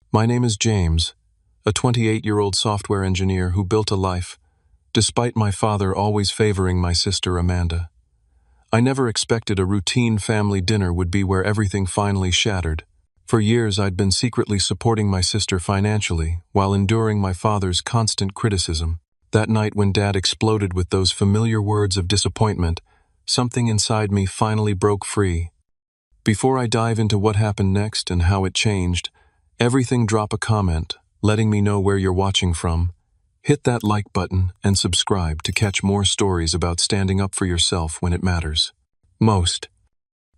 My name is James, a 28-year-old software engineer who built a life, despite my father always favoring my sister Amanda. I never expected a routine family dinner would be where everything finally shattered. For years I'd been secretly supporting my sister financially while enduring my father's constant criticism. That night when Dad exploded with those familiar words of disappointment, something inside me finally broke free. Before I dive into what happened next and how it changed, everything drop a comment, letting me know where you're watching from. Hit that like button and subscribe to catch more stories about standing up for yourself when it matters most.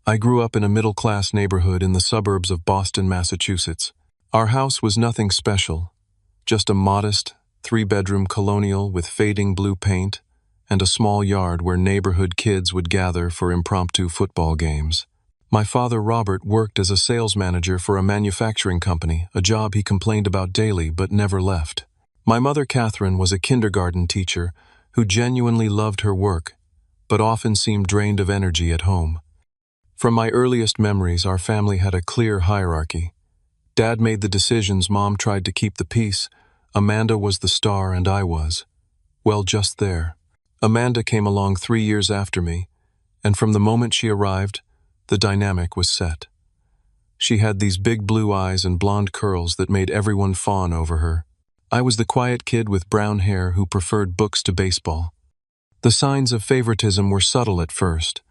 I grew up in a middle-class neighborhood in the suburbs of Boston, Massachusetts. Our house was nothing special, just a modest, three-bedroom colonial with fading blue paint and a small yard where neighborhood kids would gather for impromptu football games. My father, Robert, worked as a sales manager for a manufacturing company, a job he complained about daily but never left. My mother, Catherine, was a kindergarten teacher who genuinely loved her work, but often seemed drained of energy at home. From my earliest memories, our family had a clear hierarchy. Dad made the decisions, Mom tried to keep the peace. Amanda was the star and I was, well, just there. Amanda came along 3 years after me, and from the moment she arrived, the dynamic was set. She had these big blue eyes and blonde curls that made everyone fawn over her. I was the quiet kid with brown hair who preferred books to baseball. The signs of favoritism were subtle at first.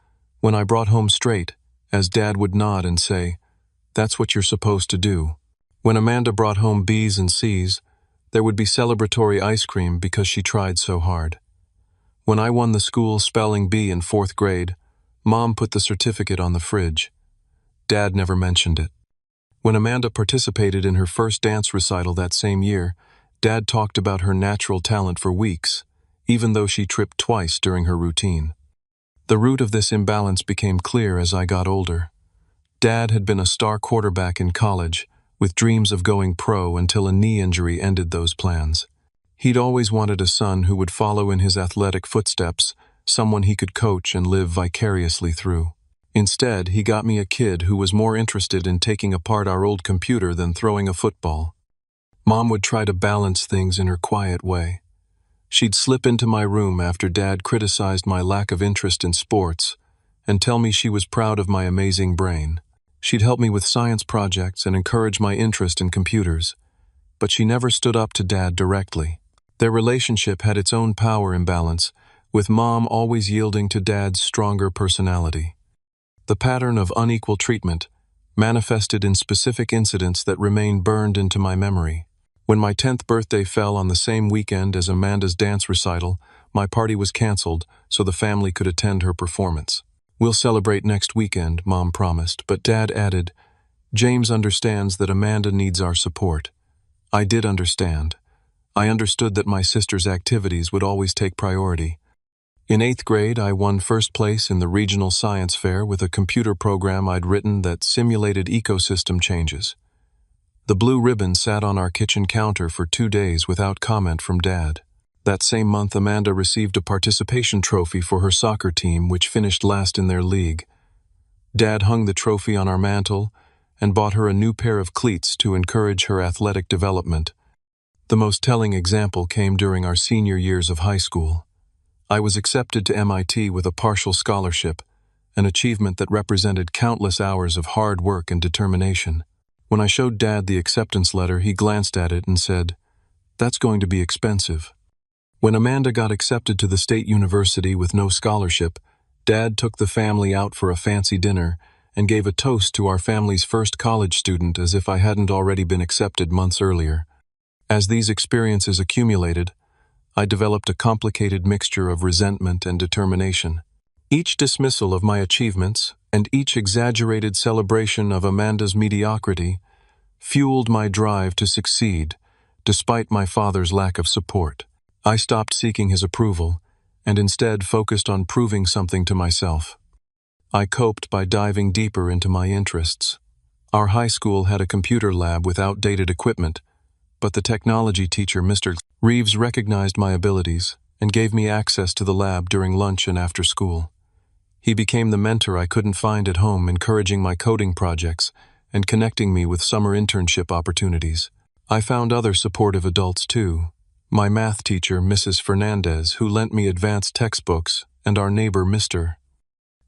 When I brought home straight, as Dad would nod and say, "That's what you're supposed to do." When Amanda brought home B's and C's, there would be celebratory ice cream because she tried so hard. When I won the school spelling bee in 4th grade, Mom put the certificate on the fridge. Dad never mentioned it. When Amanda participated in her first dance recital that same year, Dad talked about her natural talent for weeks, even though she tripped twice during her routine. The root of this imbalance became clear as I got older. Dad had been a star quarterback in college, with dreams of going pro until a knee injury ended those plans. He'd always wanted a son who would follow in his athletic footsteps, someone he could coach and live vicariously through. Instead, he got me a kid who was more interested in taking apart our old computer than throwing a football. Mom would try to balance things in her quiet way. She'd slip into my room after Dad criticized my lack of interest in sports and tell me she was proud of my amazing brain. She'd help me with science projects and encourage my interest in computers, but she never stood up to Dad directly. Their relationship had its own power imbalance, with Mom always yielding to Dad's stronger personality. The pattern of unequal treatment manifested in specific incidents that remain burned into my memory. When my 10th birthday fell on the same weekend as Amanda's dance recital, my party was canceled so the family could attend her performance. "We'll celebrate next weekend," Mom promised, but Dad added, "James understands that Amanda needs our support." I did understand. I understood that my sister's activities would always take priority. In 8th grade, I won first place in the regional science fair with a computer program I'd written that simulated ecosystem changes. The blue ribbon sat on our kitchen counter for 2 days without comment from Dad. That same month, Amanda received a participation trophy for her soccer team, which finished last in their league. Dad hung the trophy on our mantle and bought her a new pair of cleats to encourage her athletic development. The most telling example came during our senior years of high school. I was accepted to MIT with a partial scholarship, an achievement that represented countless hours of hard work and determination. When I showed Dad the acceptance letter, he glanced at it and said, "That's going to be expensive." When Amanda got accepted to the state university with no scholarship, Dad took the family out for a fancy dinner and gave a toast to our family's first college student as if I hadn't already been accepted months earlier. As these experiences accumulated, I developed a complicated mixture of resentment and determination. Each dismissal of my achievements and each exaggerated celebration of Amanda's mediocrity fueled my drive to succeed, despite my father's lack of support. I stopped seeking his approval and instead focused on proving something to myself. I coped by diving deeper into my interests. Our high school had a computer lab with outdated equipment, but the technology teacher, Mr. Reeves, recognized my abilities and gave me access to the lab during lunch and after school. He became the mentor I couldn't find at home, encouraging my coding projects and connecting me with summer internship opportunities. I found other supportive adults too. My math teacher, Mrs. Fernandez, who lent me advanced textbooks, and our neighbor, Mr.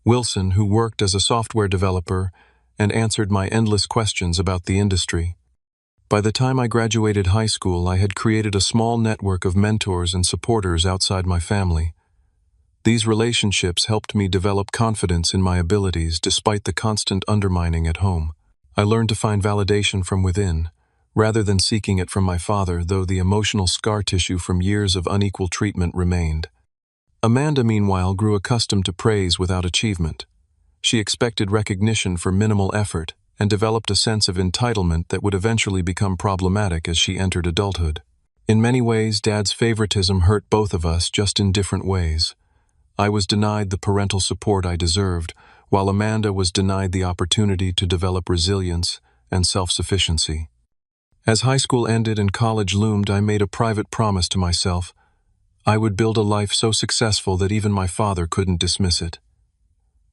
Wilson, who worked as a software developer and answered my endless questions about the industry. By the time I graduated high school, I had created a small network of mentors and supporters outside my family. These relationships helped me develop confidence in my abilities despite the constant undermining at home. I learned to find validation from within, rather than seeking it from my father, though the emotional scar tissue from years of unequal treatment remained. Amanda, meanwhile, grew accustomed to praise without achievement. She expected recognition for minimal effort and developed a sense of entitlement that would eventually become problematic as she entered adulthood. In many ways, Dad's favoritism hurt both of us, just in different ways. I was denied the parental support I deserved, while Amanda was denied the opportunity to develop resilience and self-sufficiency. As high school ended and college loomed, I made a private promise to myself. I would build a life so successful that even my father couldn't dismiss it.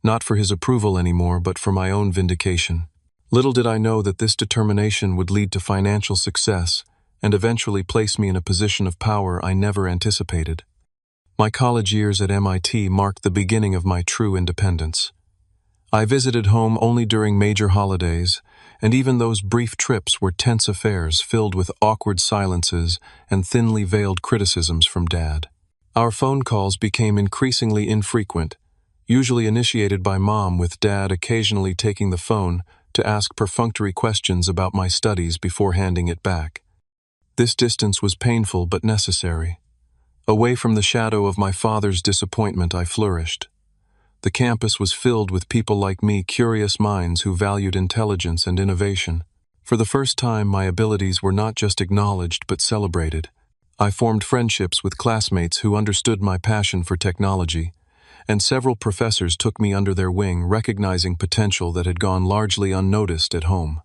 Not for his approval anymore, but for my own vindication. Little did I know that this determination would lead to financial success and eventually place me in a position of power I never anticipated. My college years at MIT marked the beginning of my true independence. I visited home only during major holidays, and even those brief trips were tense affairs filled with awkward silences and thinly veiled criticisms from Dad. Our phone calls became increasingly infrequent, usually initiated by Mom, with Dad occasionally taking the phone to ask perfunctory questions about my studies before handing it back. This distance was painful but necessary. Away from the shadow of my father's disappointment, I flourished. The campus was filled with people like me, curious minds who valued intelligence and innovation. For the first time, my abilities were not just acknowledged but celebrated. I formed friendships with classmates who understood my passion for technology, and several professors took me under their wing, recognizing potential that had gone largely unnoticed at home.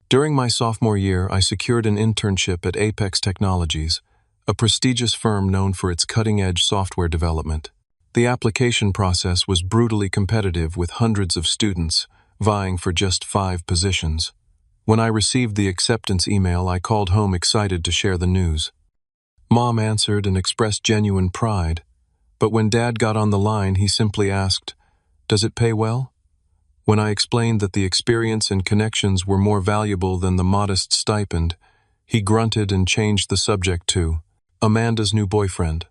During my sophomore year, I secured an internship at Apex Technologies, a prestigious firm known for its cutting-edge software development. The application process was brutally competitive, with hundreds of students vying for just 5 positions. When I received the acceptance email, I called home excited to share the news. Mom answered and expressed genuine pride, but when Dad got on the line, he simply asked, "Does it pay well?" When I explained that the experience and connections were more valuable than the modest stipend, he grunted and changed the subject to Amanda's new boyfriend.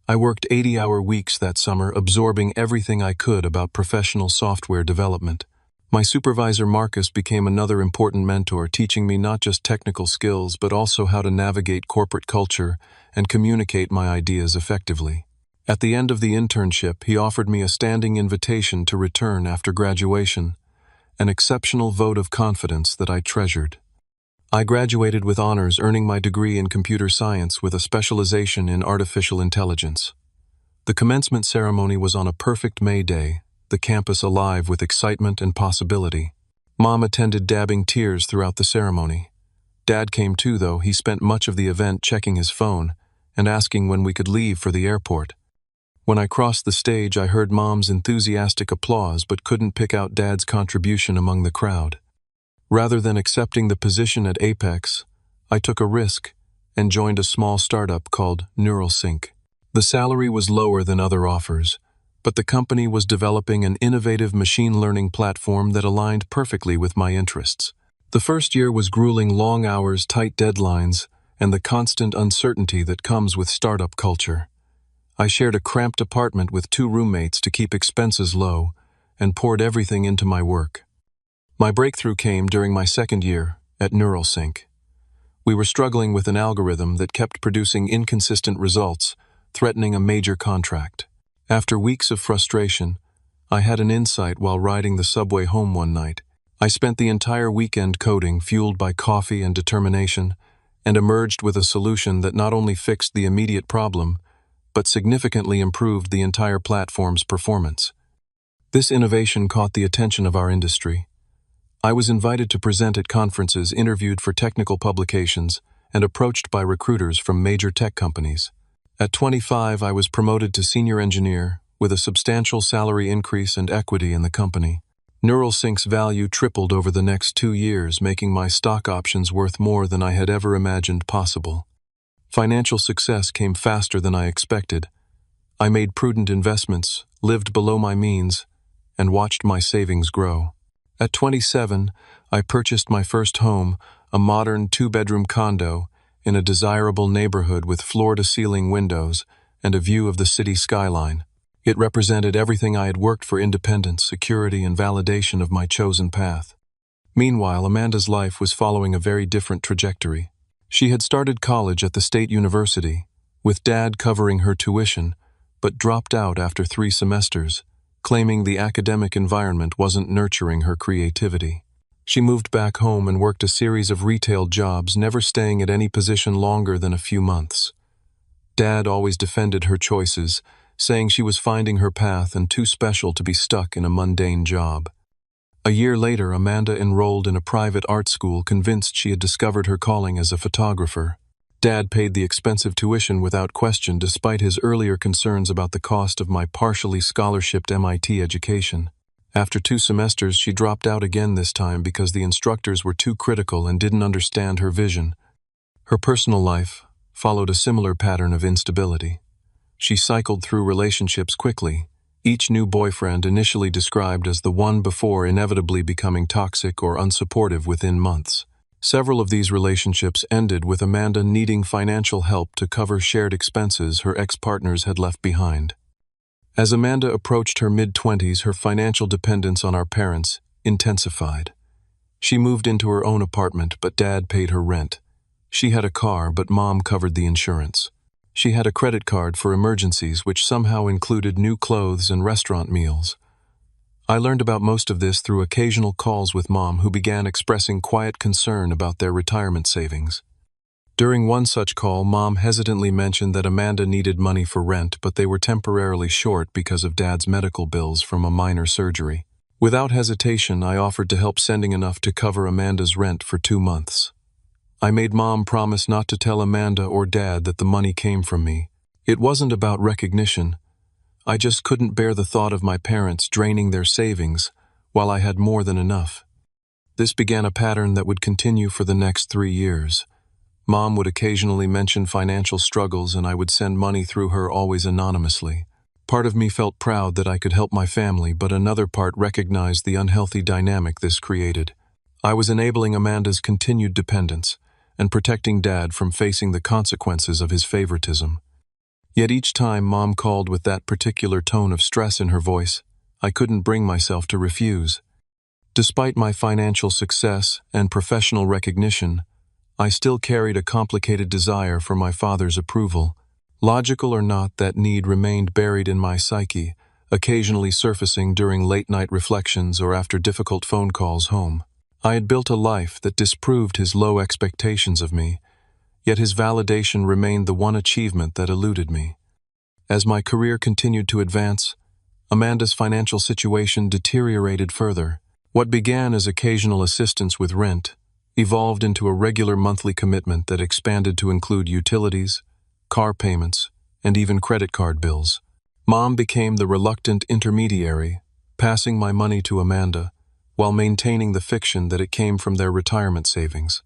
I worked 80-hour weeks that summer, absorbing everything I could about professional software development. My supervisor, Marcus, became another important mentor, teaching me not just technical skills but also how to navigate corporate culture and communicate my ideas effectively. At the end of the internship, he offered me a standing invitation to return after graduation, an exceptional vote of confidence that I treasured. I graduated with honors, earning my degree in computer science with a specialization in artificial intelligence. The commencement ceremony was on a perfect May day, the campus alive with excitement and possibility. Mom attended, dabbing tears throughout the ceremony. Dad came too, though he spent much of the event checking his phone and asking when we could leave for the airport. When I crossed the stage, I heard Mom's enthusiastic applause but couldn't pick out Dad's contribution among the crowd. Rather than accepting the position at Apex, I took a risk and joined a small startup called NeuralSync. The salary was lower than other offers, but the company was developing an innovative machine learning platform that aligned perfectly with my interests. The first year was grueling: long hours, tight deadlines, and the constant uncertainty that comes with startup culture. I shared a cramped apartment with 2 roommates to keep expenses low and poured everything into my work. My breakthrough came during my second year at NeuralSync. We were struggling with an algorithm that kept producing inconsistent results, threatening a major contract. After weeks of frustration, I had an insight while riding the subway home one night. I spent the entire weekend coding, fueled by coffee and determination, and emerged with a solution that not only fixed the immediate problem, but significantly improved the entire platform's performance. This innovation caught the attention of our industry. I was invited to present at conferences, interviewed for technical publications, and approached by recruiters from major tech companies. At 25, I was promoted to senior engineer, with a substantial salary increase and equity in the company. Neuralsync's value tripled over the next 2 years, making my stock options worth more than I had ever imagined possible. Financial success came faster than I expected. I made prudent investments, lived below my means, and watched my savings grow. At 27, I purchased my first home, a modern 2-bedroom condo, in a desirable neighborhood with floor-to-ceiling windows and a view of the city skyline. It represented everything I had worked for: independence, security, and validation of my chosen path. Meanwhile, Amanda's life was following a very different trajectory. She had started college at the state university, with Dad covering her tuition, but dropped out after 3 semesters, claiming the academic environment wasn't nurturing her creativity. She moved back home and worked a series of retail jobs, never staying at any position longer than a few months. Dad always defended her choices, saying she was finding her path and too special to be stuck in a mundane job. A year later, Amanda enrolled in a private art school, convinced she had discovered her calling as a photographer. Dad paid the expensive tuition without question, despite his earlier concerns about the cost of my partially scholarshiped MIT education. After 2 semesters, she dropped out again, this time because the instructors were too critical and didn't understand her vision. Her personal life followed a similar pattern of instability. She cycled through relationships quickly, each new boyfriend initially described as the one before inevitably becoming toxic or unsupportive within months. Several of these relationships ended with Amanda needing financial help to cover shared expenses her ex-partners had left behind. As Amanda approached her mid-20s, her financial dependence on our parents intensified. She moved into her own apartment, but Dad paid her rent. She had a car, but Mom covered the insurance. She had a credit card for emergencies, which somehow included new clothes and restaurant meals. I learned about most of this through occasional calls with Mom, who began expressing quiet concern about their retirement savings. During one such call, Mom hesitantly mentioned that Amanda needed money for rent, but they were temporarily short because of Dad's medical bills from a minor surgery. Without hesitation, I offered to help, sending enough to cover Amanda's rent for 2 months. I made Mom promise not to tell Amanda or Dad that the money came from me. It wasn't about recognition. I just couldn't bear the thought of my parents draining their savings while I had more than enough. This began a pattern that would continue for the next 3 years. Mom would occasionally mention financial struggles, and I would send money through her, always anonymously. Part of me felt proud that I could help my family, but another part recognized the unhealthy dynamic this created. I was enabling Amanda's continued dependence and protecting Dad from facing the consequences of his favoritism. Yet each time Mom called with that particular tone of stress in her voice, I couldn't bring myself to refuse. Despite my financial success and professional recognition, I still carried a complicated desire for my father's approval. Logical or not, that need remained buried in my psyche, occasionally surfacing during late-night reflections or after difficult phone calls home. I had built a life that disproved his low expectations of me, yet his validation remained the one achievement that eluded me. As my career continued to advance, Amanda's financial situation deteriorated further. What began as occasional assistance with rent evolved into a regular monthly commitment that expanded to include utilities, car payments, and even credit card bills. Mom became the reluctant intermediary, passing my money to Amanda, while maintaining the fiction that it came from their retirement savings.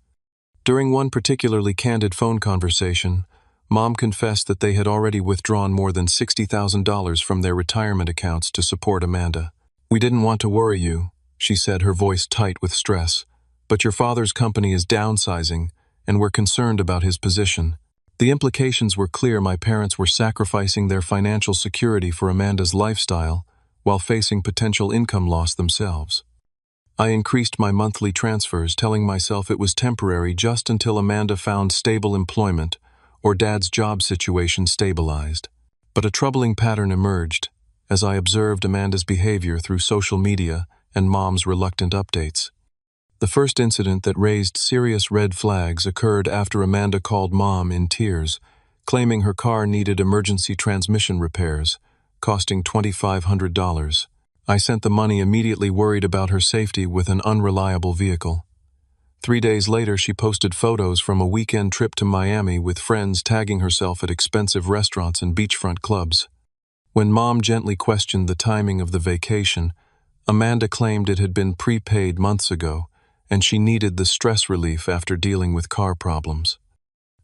During one particularly candid phone conversation, Mom confessed that they had already withdrawn more than $60,000 from their retirement accounts to support Amanda. "We didn't want to worry you," she said, her voice tight with stress, "but your father's company is downsizing, and we're concerned about his position." The implications were clear. My parents were sacrificing their financial security for Amanda's lifestyle, while facing potential income loss themselves. I increased my monthly transfers, telling myself it was temporary, just until Amanda found stable employment or Dad's job situation stabilized. But a troubling pattern emerged as I observed Amanda's behavior through social media and Mom's reluctant updates. The first incident that raised serious red flags occurred after Amanda called Mom in tears, claiming her car needed emergency transmission repairs, costing $2,500. I sent the money, immediately worried about her safety with an unreliable vehicle. 3 days later, she posted photos from a weekend trip to Miami with friends, tagging herself at expensive restaurants and beachfront clubs. When Mom gently questioned the timing of the vacation, Amanda claimed it had been prepaid months ago, and she needed the stress relief after dealing with car problems.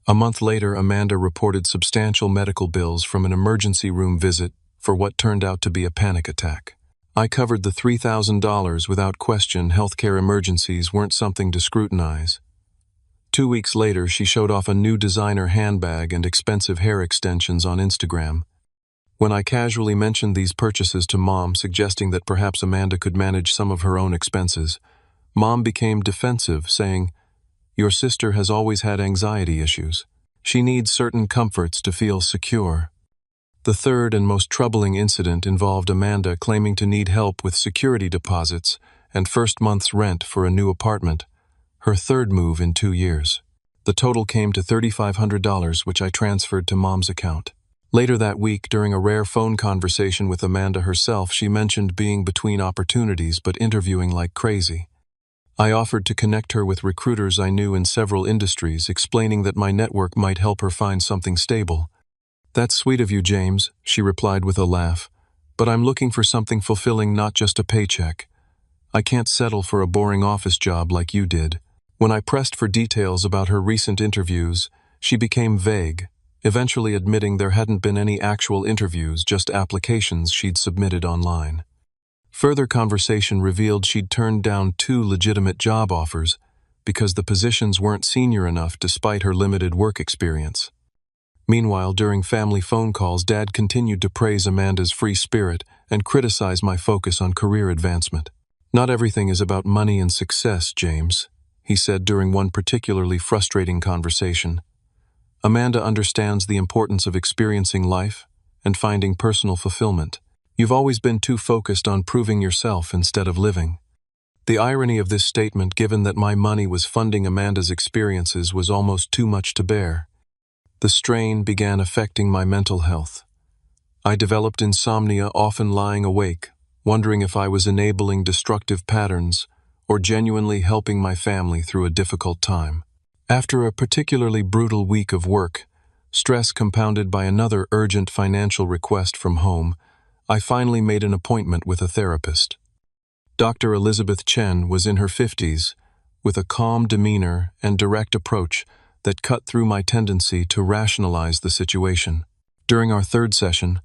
A month later, Amanda reported substantial medical bills from an emergency room visit for what turned out to be a panic attack. I covered the $3,000 without question. Healthcare emergencies weren't something to scrutinize. 2 weeks later, she showed off a new designer handbag and expensive hair extensions on Instagram. When I casually mentioned these purchases to Mom, suggesting that perhaps Amanda could manage some of her own expenses, Mom became defensive, saying, "Your sister has always had anxiety issues. She needs certain comforts to feel secure." The third and most troubling incident involved Amanda claiming to need help with security deposits and first month's rent for a new apartment, her third move in 2 years. The total came to $3,500, which I transferred to Mom's account. Later that week, during a rare phone conversation with Amanda herself, she mentioned being between opportunities but interviewing like crazy. I offered to connect her with recruiters I knew in several industries, explaining that my network might help her find something stable. "That's sweet of you, James," she replied with a laugh, "but I'm looking for something fulfilling, not just a paycheck. I can't settle for a boring office job like you did." When I pressed for details about her recent interviews, she became vague, eventually admitting there hadn't been any actual interviews, just applications she'd submitted online. Further conversation revealed she'd turned down 2 legitimate job offers because the positions weren't senior enough despite her limited work experience. Meanwhile, during family phone calls, Dad continued to praise Amanda's free spirit and criticize my focus on career advancement. "Not everything is about money and success, James," he said during one particularly frustrating conversation. "Amanda understands the importance of experiencing life and finding personal fulfillment. You've always been too focused on proving yourself instead of living." The irony of this statement, given that my money was funding Amanda's experiences, was almost too much to bear. The strain began affecting my mental health. I developed insomnia, often lying awake, wondering if I was enabling destructive patterns or genuinely helping my family through a difficult time. After a particularly brutal week of work, stress compounded by another urgent financial request from home, I finally made an appointment with a therapist. Dr. Elizabeth Chen was in her 50s, with a calm demeanor and direct approach that cut through my tendency to rationalize the situation. During our third session,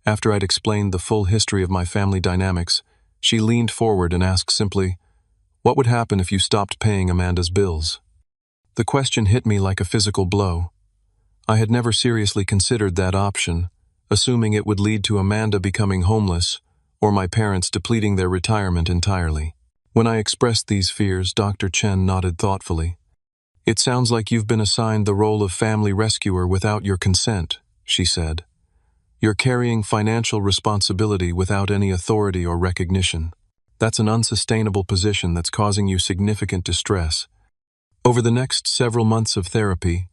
after I'd explained the full history of my family dynamics, she leaned forward and asked simply, "What would happen if you stopped paying Amanda's bills?" The question hit me like a physical blow. I had never seriously considered that option, assuming it would lead to Amanda becoming homeless or my parents depleting their retirement entirely. When I expressed these fears, Dr. Chen nodded thoughtfully. "It sounds like you've been assigned the role of family rescuer without your consent," she said. "You're carrying financial responsibility without any authority or recognition. That's an unsustainable position that's causing you significant distress." Over the next several months of therapy,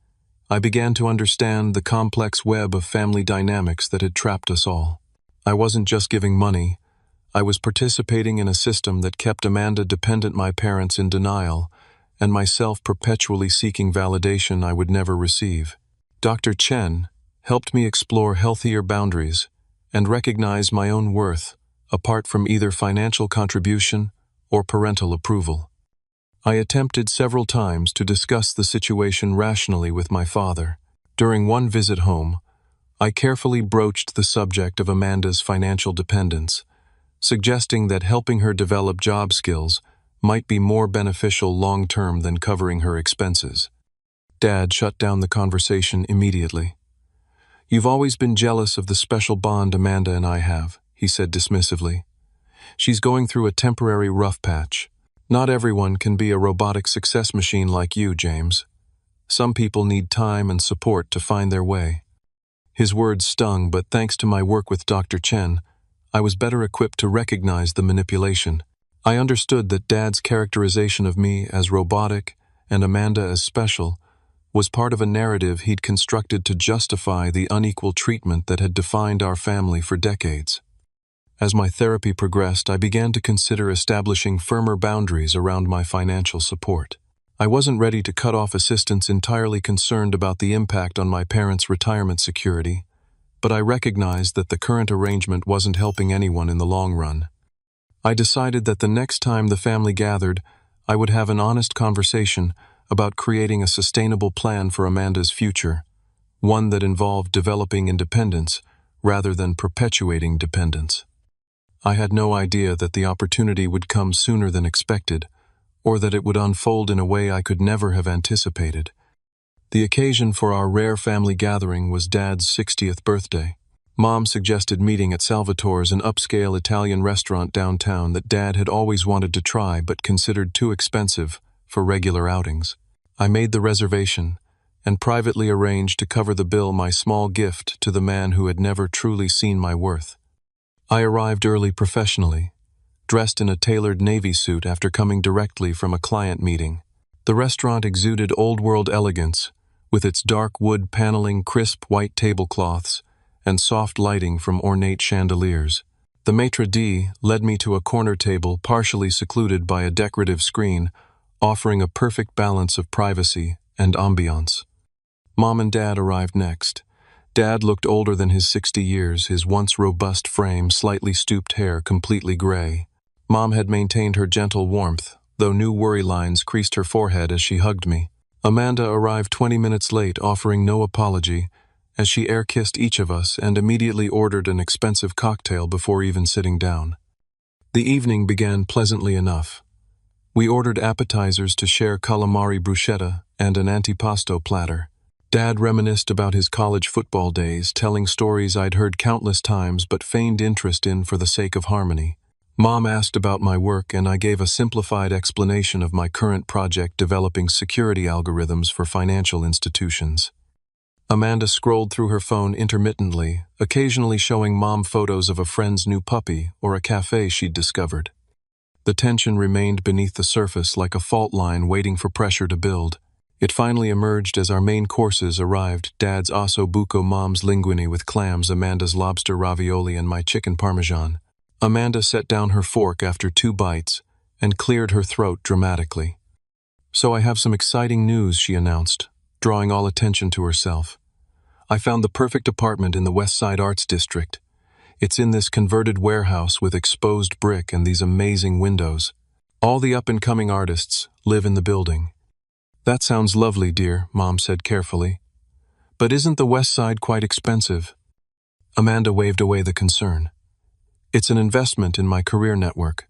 I began to understand the complex web of family dynamics that had trapped us all. I wasn't just giving money, I was participating in a system that kept Amanda dependent, my parents in denial, and myself perpetually seeking validation I would never receive. Dr. Chen helped me explore healthier boundaries and recognize my own worth apart from either financial contribution or parental approval. I attempted several times to discuss the situation rationally with my father. During one visit home, I carefully broached the subject of Amanda's financial dependence, suggesting that helping her develop job skills might be more beneficial long-term than covering her expenses. Dad shut down the conversation immediately. "You've always been jealous of the special bond Amanda and I have," he said dismissively. "She's going through a temporary rough patch. Not everyone can be a robotic success machine like you, James. Some people need time and support to find their way." His words stung, but thanks to my work with Dr. Chen, I was better equipped to recognize the manipulation. I understood that Dad's characterization of me as robotic and Amanda as special was part of a narrative he'd constructed to justify the unequal treatment that had defined our family for decades. As my therapy progressed, I began to consider establishing firmer boundaries around my financial support. I wasn't ready to cut off assistance entirely concerned about the impact on my parents' retirement security, but I recognized that the current arrangement wasn't helping anyone in the long run. I decided that the next time the family gathered, I would have an honest conversation about creating a sustainable plan for Amanda's future, one that involved developing independence rather than perpetuating dependence. I had no idea that the opportunity would come sooner than expected, or that it would unfold in a way I could never have anticipated. The occasion for our rare family gathering was Dad's 60th birthday. Mom suggested meeting at Salvatore's, an upscale Italian restaurant downtown that Dad had always wanted to try but considered too expensive for regular outings. I made the reservation and privately arranged to cover the bill my small gift to the man who had never truly seen my worth. I arrived early professionally, dressed in a tailored navy suit after coming directly from a client meeting. The restaurant exuded old-world elegance, with its dark wood paneling, crisp white tablecloths, and soft lighting from ornate chandeliers. The maitre d' led me to a corner table partially secluded by a decorative screen, offering a perfect balance of privacy and ambiance. Mom and Dad arrived next. Dad looked older than his 60 years, his once robust frame, slightly stooped hair, completely gray. Mom had maintained her gentle warmth, though new worry lines creased her forehead as she hugged me. Amanda arrived 20 minutes late, offering no apology, as she air-kissed each of us and immediately ordered an expensive cocktail before even sitting down. The evening began pleasantly enough. We ordered appetizers to share calamari bruschetta and an antipasto platter. Dad reminisced about his college football days, telling stories I'd heard countless times but feigned interest in for the sake of harmony. Mom asked about my work, and I gave a simplified explanation of my current project developing security algorithms for financial institutions. Amanda scrolled through her phone intermittently, occasionally showing Mom photos of a friend's new puppy or a cafe she'd discovered. The tension remained beneath the surface like a fault line waiting for pressure to build. It finally emerged as our main courses arrived: Dad's osso buco, Mom's linguine with clams, Amanda's lobster ravioli, and my chicken parmesan. Amanda set down her fork after 2 bites and cleared her throat dramatically. "So I have some exciting news," she announced, drawing all attention to herself. "I found the perfect apartment in the West Side Arts District. It's in this converted warehouse with exposed brick and these amazing windows. All the up-and-coming artists live in the building." "That sounds lovely, dear," Mom said carefully. "But isn't the West Side quite expensive?" Amanda waved away the concern. "It's an investment in my career network.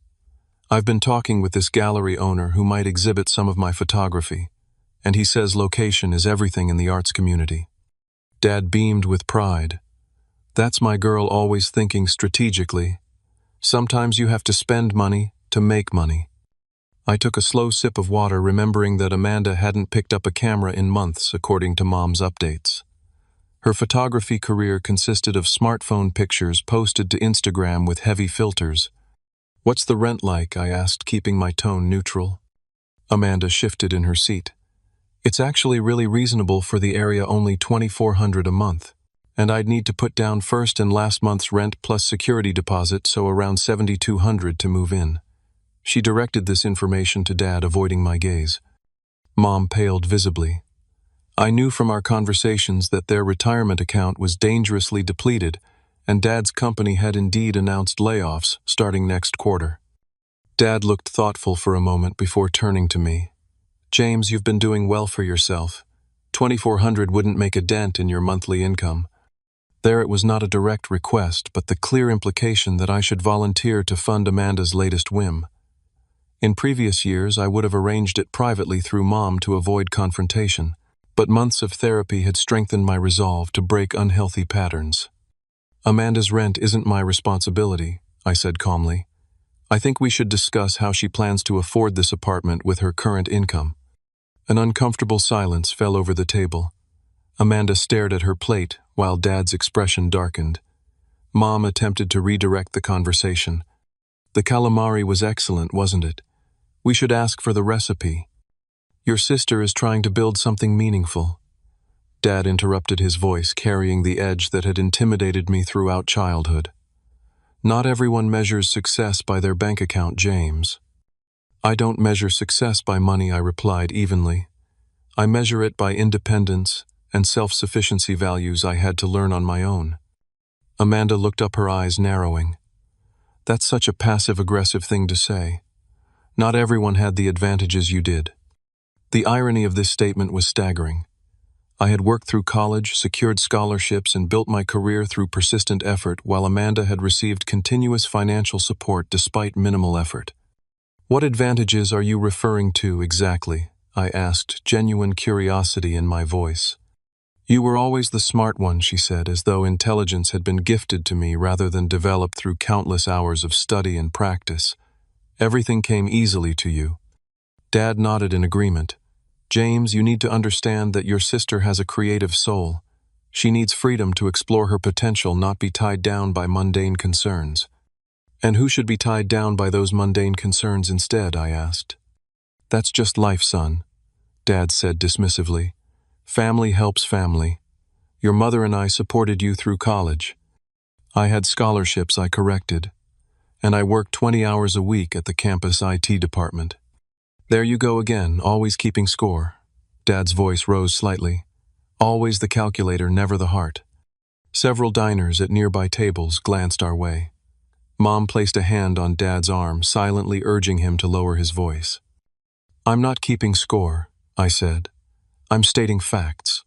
I've been talking with this gallery owner who might exhibit some of my photography, and he says location is everything in the arts community." Dad beamed with pride. "That's my girl, always thinking strategically. Sometimes you have to spend money to make money." I took a slow sip of water, remembering that Amanda hadn't picked up a camera in months, according to Mom's updates. Her photography career consisted of smartphone pictures posted to Instagram with heavy filters. "What's the rent like?" I asked, keeping my tone neutral. Amanda shifted in her seat. "It's actually really reasonable for the area, only $2,400 a month. And I'd need to put down first and last month's rent plus security deposit, so around $7,200 to move in." She directed this information to Dad, avoiding my gaze. Mom paled visibly. I knew from our conversations that their retirement account was dangerously depleted, and Dad's company had indeed announced layoffs starting next quarter. Dad looked thoughtful for a moment before turning to me. "James, you've been doing well for yourself. $2,400 wouldn't make a dent in your monthly income." There it was not a direct request, but the clear implication that I should volunteer to fund Amanda's latest whim. In previous years, I would have arranged it privately through Mom to avoid confrontation, but months of therapy had strengthened my resolve to break unhealthy patterns. "Amanda's rent isn't my responsibility," I said calmly. "I think we should discuss how she plans to afford this apartment with her current income." An uncomfortable silence fell over the table. Amanda stared at her plate while Dad's expression darkened. Mom attempted to redirect the conversation. "The calamari was excellent, wasn't it? We should ask for the recipe. Your sister is trying to build something meaningful." Dad interrupted, his voice carrying the edge that had intimidated me throughout childhood. "Not everyone measures success by their bank account, James." "I don't measure success by money," I replied evenly. "I measure it by independence and self-sufficiency, values I had to learn on my own." Amanda looked up, her eyes narrowing. That's such a passive-aggressive thing to say. Not everyone had the advantages you did. The irony of this statement was staggering. I had worked through college, secured scholarships, and built my career through persistent effort, while Amanda had received continuous financial support despite minimal effort. What advantages are you referring to exactly? I asked, genuine curiosity in my voice. You were always the smart one, she said, as though intelligence had been gifted to me rather than developed through countless hours of study and practice. Everything came easily to you. Dad nodded in agreement. James, you need to understand that your sister has a creative soul. She needs freedom to explore her potential, not be tied down by mundane concerns. And who should be tied down by those mundane concerns instead? I asked. That's just life, son, Dad said dismissively. Family helps family. Your mother and I supported you through college. I had scholarships I corrected, and I worked 20 hours a week at the campus IT department. There you go again, always keeping score. Dad's voice rose slightly. Always the calculator, never the heart. Several diners at nearby tables glanced our way. Mom placed a hand on Dad's arm, silently urging him to lower his voice. I'm not keeping score, I said. I'm stating facts.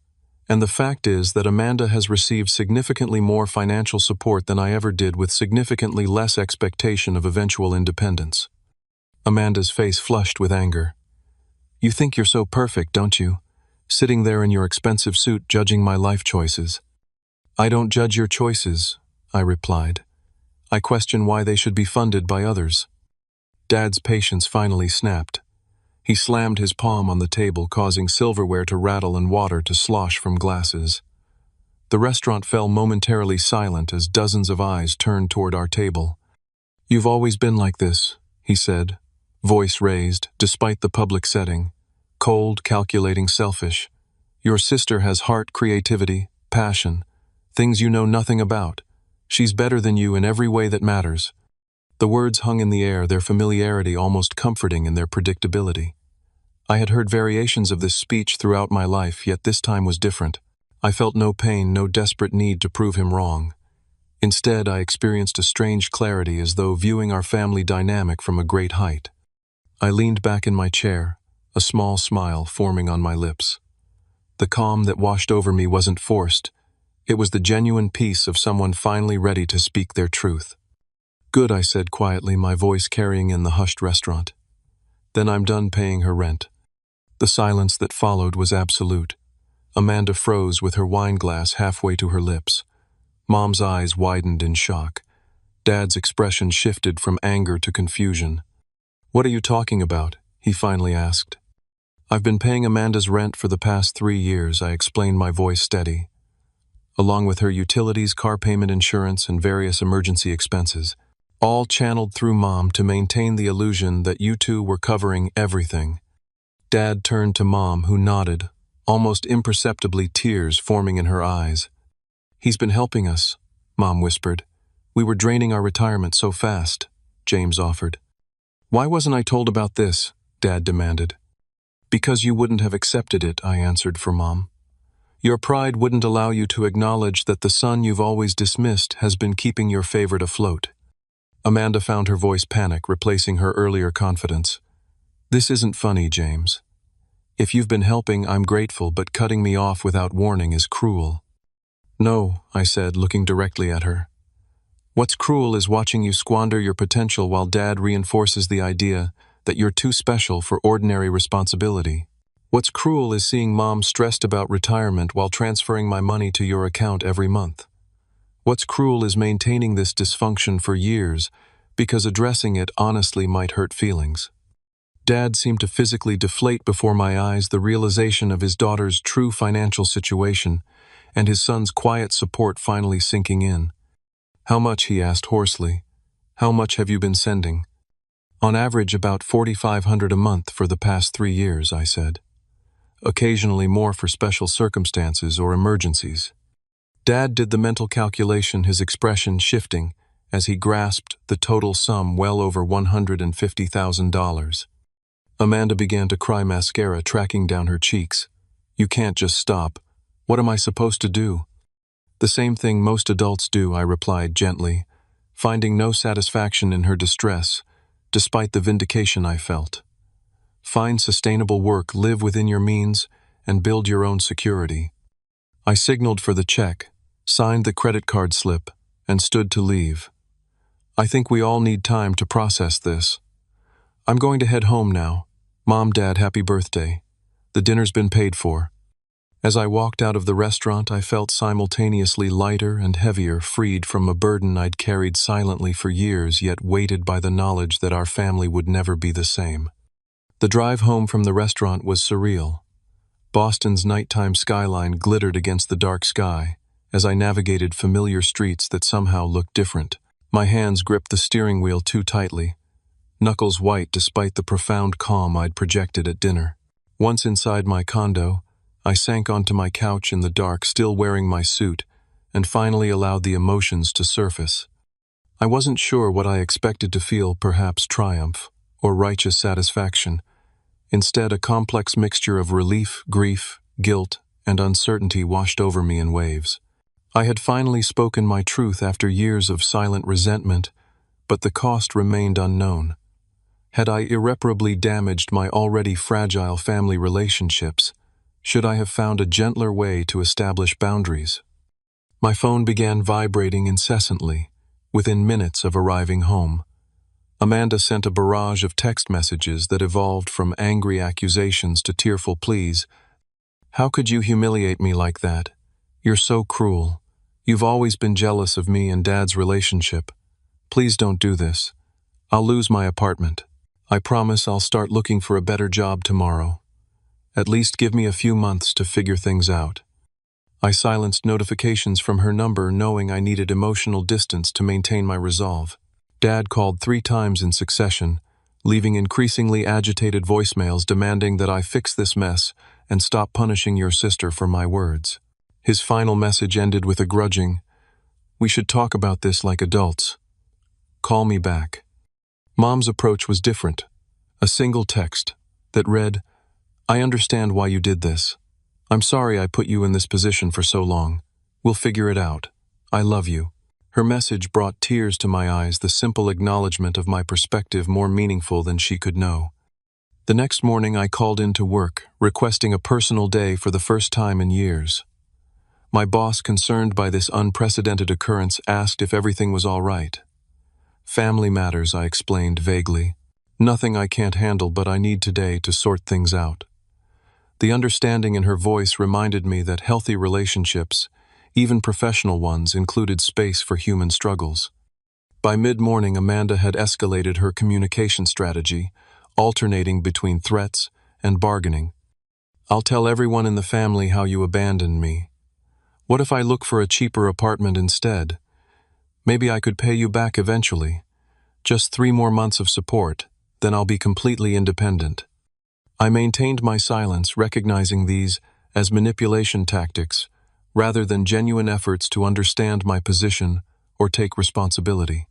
And the fact is that Amanda has received significantly more financial support than I ever did, with significantly less expectation of eventual independence. Amanda's face flushed with anger. You think you're so perfect, don't you? Sitting there in your expensive suit judging my life choices. I don't judge your choices, I replied. I question why they should be funded by others. Dad's patience finally snapped. He slammed his palm on the table, causing silverware to rattle and water to slosh from glasses. The restaurant fell momentarily silent as dozens of eyes turned toward our table. You've always been like this, he said, voice raised, despite the public setting. Cold, calculating, selfish. Your sister has heart, creativity, passion, things you know nothing about. She's better than you in every way that matters. The words hung in the air, their familiarity almost comforting in their predictability. I had heard variations of this speech throughout my life, yet this time was different. I felt no pain, no desperate need to prove him wrong. Instead, I experienced a strange clarity, as though viewing our family dynamic from a great height. I leaned back in my chair, a small smile forming on my lips. The calm that washed over me wasn't forced. It was the genuine peace of someone finally ready to speak their truth. Good, I said quietly, my voice carrying in the hushed restaurant. Then I'm done paying her rent. The silence that followed was absolute. Amanda froze with her wine glass halfway to her lips. Mom's eyes widened in shock. Dad's expression shifted from anger to confusion. What are you talking about? He finally asked. I've been paying Amanda's rent for the past 3 years, I explained, my voice steady. Along with her utilities, car payment, insurance, and various emergency expenses, all channeled through Mom to maintain the illusion that you two were covering everything. Dad turned to Mom, who nodded, almost imperceptibly, tears forming in her eyes. He's been helping us, Mom whispered. We were draining our retirement so fast, James offered. Why wasn't I told about this? Dad demanded. Because you wouldn't have accepted it, I answered for Mom. Your pride wouldn't allow you to acknowledge that the son you've always dismissed has been keeping your favorite afloat. Amanda found her voice panic, replacing her earlier confidence. This isn't funny, James. If you've been helping, I'm grateful, but cutting me off without warning is cruel. No, I said, looking directly at her. What's cruel is watching you squander your potential while Dad reinforces the idea that you're too special for ordinary responsibility. What's cruel is seeing Mom stressed about retirement while transferring my money to your account every month. What's cruel is maintaining this dysfunction for years because addressing it honestly might hurt feelings. Dad seemed to physically deflate before my eyes, the realization of his daughter's true financial situation and his son's quiet support finally sinking in. How much, he asked hoarsely. How much have you been sending? On average, about $4,500 a month for the past 3 years, I said. Occasionally more for special circumstances or emergencies. Dad did the mental calculation, his expression shifting as he grasped the total sum, well over $150,000. Amanda began to cry, mascara tracking down her cheeks. You can't just stop. What am I supposed to do? The same thing most adults do, I replied gently. finding no satisfaction in her distress, despite the vindication I felt. Find sustainable work, live within your means, and build your own security. I signaled for the check, signed the credit card slip, and stood to leave. I think we all need time to process this. I'm going to head home now. Mom, Dad, happy birthday. The dinner's been paid for. As I walked out of the restaurant, I felt simultaneously lighter and heavier, freed from a burden I'd carried silently for years, yet weighted by the knowledge that our family would never be the same. The drive home from the restaurant was surreal. Boston's nighttime skyline glittered against the dark sky as I navigated familiar streets that somehow looked different. My hands gripped the steering wheel too tightly, knuckles white despite the profound calm I'd projected at dinner. Once inside my condo, I sank onto my couch in the dark, still wearing my suit, and finally allowed the emotions to surface. I wasn't sure what I expected to feel, perhaps triumph or righteous satisfaction. Instead, a complex mixture of relief, grief, guilt, and uncertainty washed over me in waves. I had finally spoken my truth after years of silent resentment, but the cost remained unknown. Had I irreparably damaged my already fragile family relationships? Should I have found a gentler way to establish boundaries? My phone began vibrating incessantly, within minutes of arriving home. Amanda sent a barrage of text messages that evolved from angry accusations to tearful pleas. "How could you humiliate me like that? You're so cruel. You've always been jealous of me and Dad's relationship. Please don't do this. I'll lose my apartment. I promise I'll start looking for a better job tomorrow. At least give me a few months to figure things out." I silenced notifications from her number, knowing I needed emotional distance to maintain my resolve. Dad called 3 times in succession, leaving increasingly agitated voicemails demanding that I fix this mess and stop punishing your sister for my words. His final message ended with a grudging, "We should talk about this like adults. Call me back." Mom's approach was different. A single text that read, "I understand why you did this. I'm sorry I put you in this position for so long. We'll figure it out. I love you." Her message brought tears to my eyes, the simple acknowledgement of my perspective more meaningful than she could know. The next morning I called into work, requesting a personal day for the first time in years. My boss, concerned by this unprecedented occurrence, asked if everything was all right. "Family matters," I explained vaguely. "Nothing I can't handle, but I need today to sort things out." The understanding in her voice reminded me that healthy relationships, even professional ones, included space for human struggles. By mid-morning, Amanda had escalated her communication strategy, alternating between threats and bargaining. "I'll tell everyone in the family how you abandoned me. What if I look for a cheaper apartment instead? Maybe I could pay you back eventually. Just 3 more months of support, then I'll be completely independent." I maintained my silence, recognizing these as manipulation tactics, rather than genuine efforts to understand my position or take responsibility.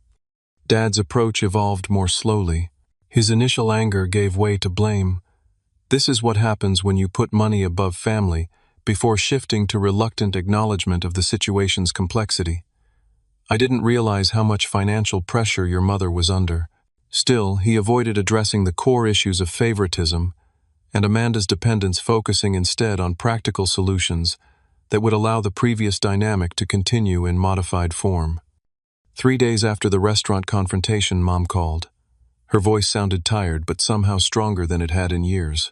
Dad's approach evolved more slowly. His initial anger gave way to blame. This is what happens when you put money above family, before shifting to reluctant acknowledgement of the situation's complexity. "I didn't realize how much financial pressure your mother was under." Still, he avoided addressing the core issues of favoritism and Amanda's dependence, focusing instead on practical solutions that would allow the previous dynamic to continue in modified form. 3 days after the restaurant confrontation, Mom called. Her voice sounded tired, but somehow stronger than it had in years.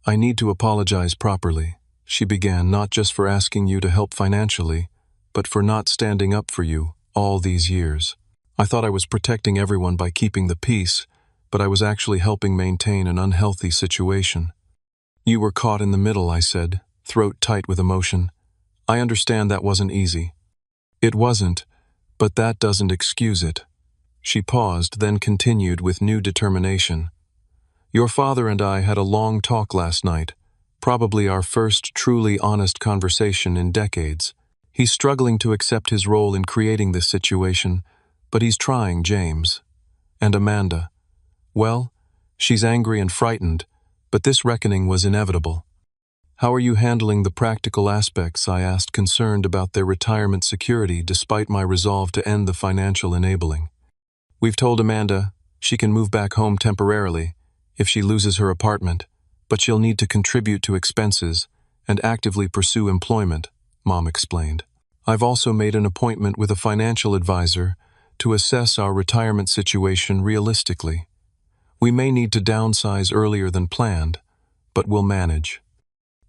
"I need to apologize properly," she began, "not just for asking you to help financially, but for not standing up for you all these years. I thought I was protecting everyone by keeping the peace, but I was actually helping maintain an unhealthy situation." "You were caught in the middle," I said, throat tight with emotion. "I understand that wasn't easy." "It wasn't, but that doesn't excuse it." She paused, then continued with new determination. "Your father and I had a long talk last night, probably our first truly honest conversation in decades. He's struggling to accept his role in creating this situation, but he's trying, James. And Amanda, well, she's angry and frightened, but this reckoning was inevitable." How are you handling the practical aspects? I asked, concerned about their retirement security despite my resolve to end the financial enabling. We've told Amanda she can move back home temporarily if she loses her apartment, but she'll need to contribute to expenses and actively pursue employment, Mom explained. I've also made an appointment with a financial advisor to assess our retirement situation realistically. We may need to downsize earlier than planned, but we'll manage.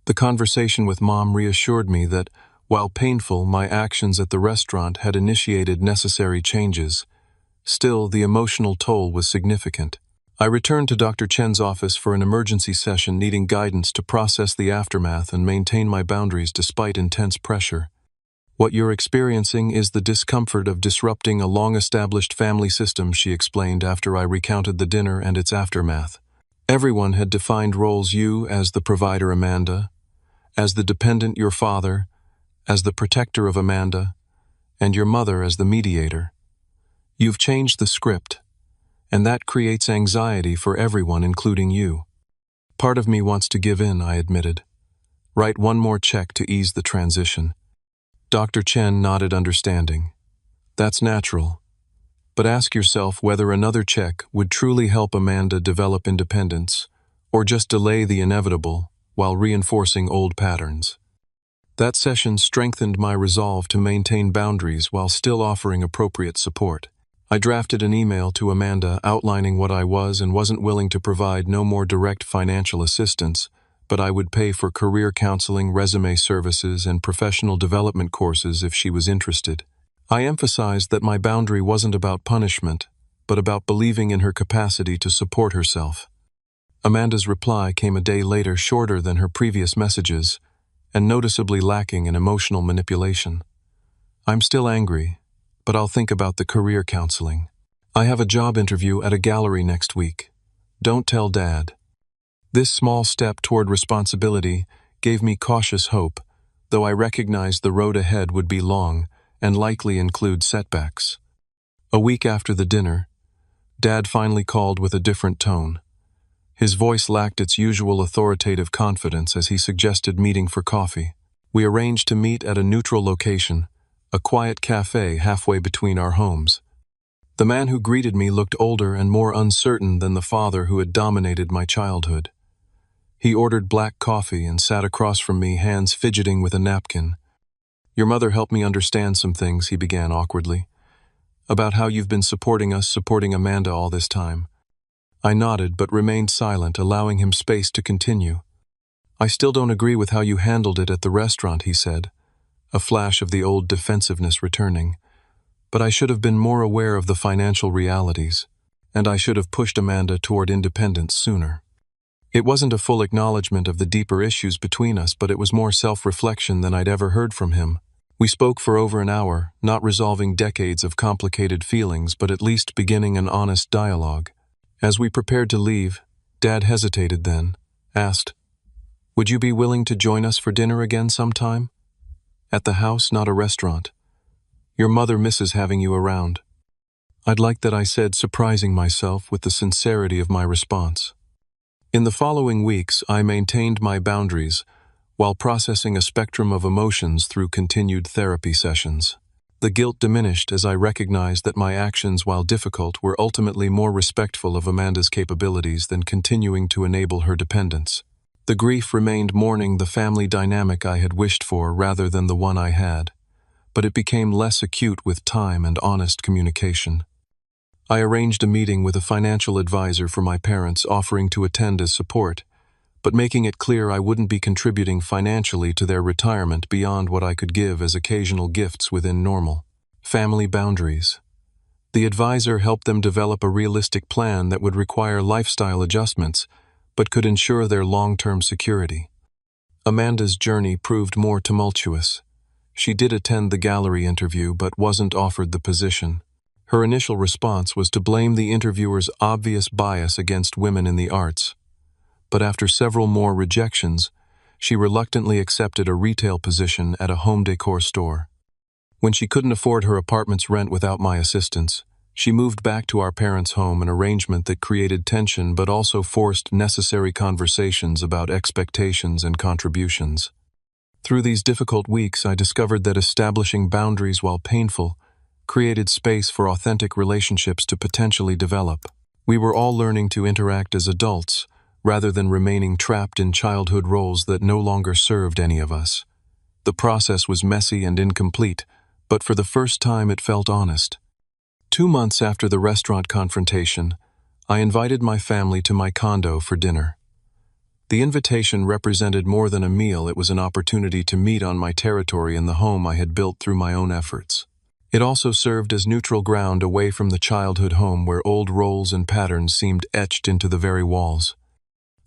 The conversation with Mom reassured me that, while painful, my actions at the restaurant had initiated necessary changes. Still, the emotional toll was significant. I returned to Dr. Chen's office for an emergency session, needing guidance to process the aftermath and maintain my boundaries despite intense pressure. What you're experiencing is the discomfort of disrupting a long-established family system, she explained after I recounted the dinner and its aftermath. Everyone had defined roles: you as the provider, Amanda, as the dependent, your father, as the protector of Amanda, and your mother as the mediator. You've changed the script, and that creates anxiety for everyone, including you. Part of me wants to give in, I admitted. Write one more check to ease the transition. Dr. Chen nodded understanding. That's natural. But ask yourself whether another check would truly help Amanda develop independence, or just delay the inevitable while reinforcing old patterns. That session strengthened my resolve to maintain boundaries while still offering appropriate support. I drafted an email to Amanda outlining what I was and wasn't willing to provide: no more direct financial assistance, but I would pay for career counseling, resume services, and professional development courses if she was interested. I emphasized that my boundary wasn't about punishment, but about believing in her capacity to support herself. Amanda's reply came a day later, shorter than her previous messages, and noticeably lacking in emotional manipulation. I'm still angry, but I'll think about the career counseling. I have a job interview at a gallery next week. Don't tell Dad. This small step toward responsibility gave me cautious hope, though I recognized the road ahead would be long and likely include setbacks. A week after the dinner, Dad finally called with a different tone. His voice lacked its usual authoritative confidence as he suggested meeting for coffee. We arranged to meet at a neutral location, a quiet cafe halfway between our homes. The man who greeted me looked older and more uncertain than the father who had dominated my childhood. He ordered black coffee and sat across from me, hands fidgeting with a napkin. Your mother helped me understand some things, he began awkwardly. About how you've been supporting Amanda all this time. I nodded but remained silent, allowing him space to continue. I still don't agree with how you handled it at the restaurant, he said, a flash of the old defensiveness returning. But I should have been more aware of the financial realities, and I should have pushed Amanda toward independence sooner. It wasn't a full acknowledgement of the deeper issues between us, but it was more self-reflection than I'd ever heard from him. We spoke for over an hour, not resolving decades of complicated feelings, but at least beginning an honest dialogue. As we prepared to leave, Dad hesitated, then asked, "Would you be willing to join us for dinner again sometime? At the house, not a restaurant. Your mother misses having you around." I'd like that, I said, surprising myself with the sincerity of my response. In the following weeks, I maintained my boundaries while processing a spectrum of emotions through continued therapy sessions. The guilt diminished as I recognized that my actions, while difficult, were ultimately more respectful of Amanda's capabilities than continuing to enable her dependence. The grief remained, mourning the family dynamic I had wished for rather than the one I had, but it became less acute with time and honest communication. I arranged a meeting with a financial advisor for my parents, offering to attend as support, but making it clear I wouldn't be contributing financially to their retirement beyond what I could give as occasional gifts within normal family boundaries. The advisor helped them develop a realistic plan that would require lifestyle adjustments, but could ensure their long-term security. Amanda's journey proved more tumultuous. She did attend the gallery interview, but wasn't offered the position. Her initial response was to blame the interviewer's obvious bias against women in the arts. But after several more rejections, she reluctantly accepted a retail position at a home decor store. When she couldn't afford her apartment's rent without my assistance, She moved back to our parents' home, an arrangement that created tension but also forced necessary conversations about expectations and contributions. Through these difficult weeks, I discovered that establishing boundaries, while painful, created space for authentic relationships to potentially develop. We were all learning to interact as adults, rather than remaining trapped in childhood roles that no longer served any of us. The process was messy and incomplete, but for the first time it felt honest. 2 months after the restaurant confrontation, I invited my family to my condo for dinner. The invitation represented more than a meal. It was an opportunity to meet on my territory in the home I had built through my own efforts. It also served as neutral ground away from the childhood home where old roles and patterns seemed etched into the very walls.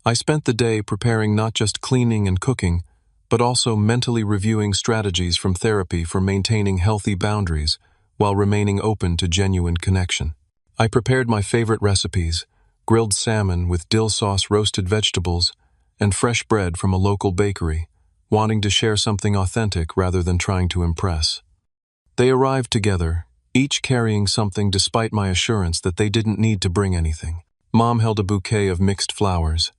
I spent the day preparing not just cleaning and cooking, but also mentally reviewing strategies from therapy for maintaining healthy boundaries while remaining open to genuine connection. I prepared my favorite recipes: grilled salmon with dill sauce, roasted vegetables, and fresh bread from a local bakery, wanting to share something authentic rather than trying to impress. They arrived together, each carrying something despite my assurance that they didn't need to bring anything. Mom held a bouquet of mixed flowers.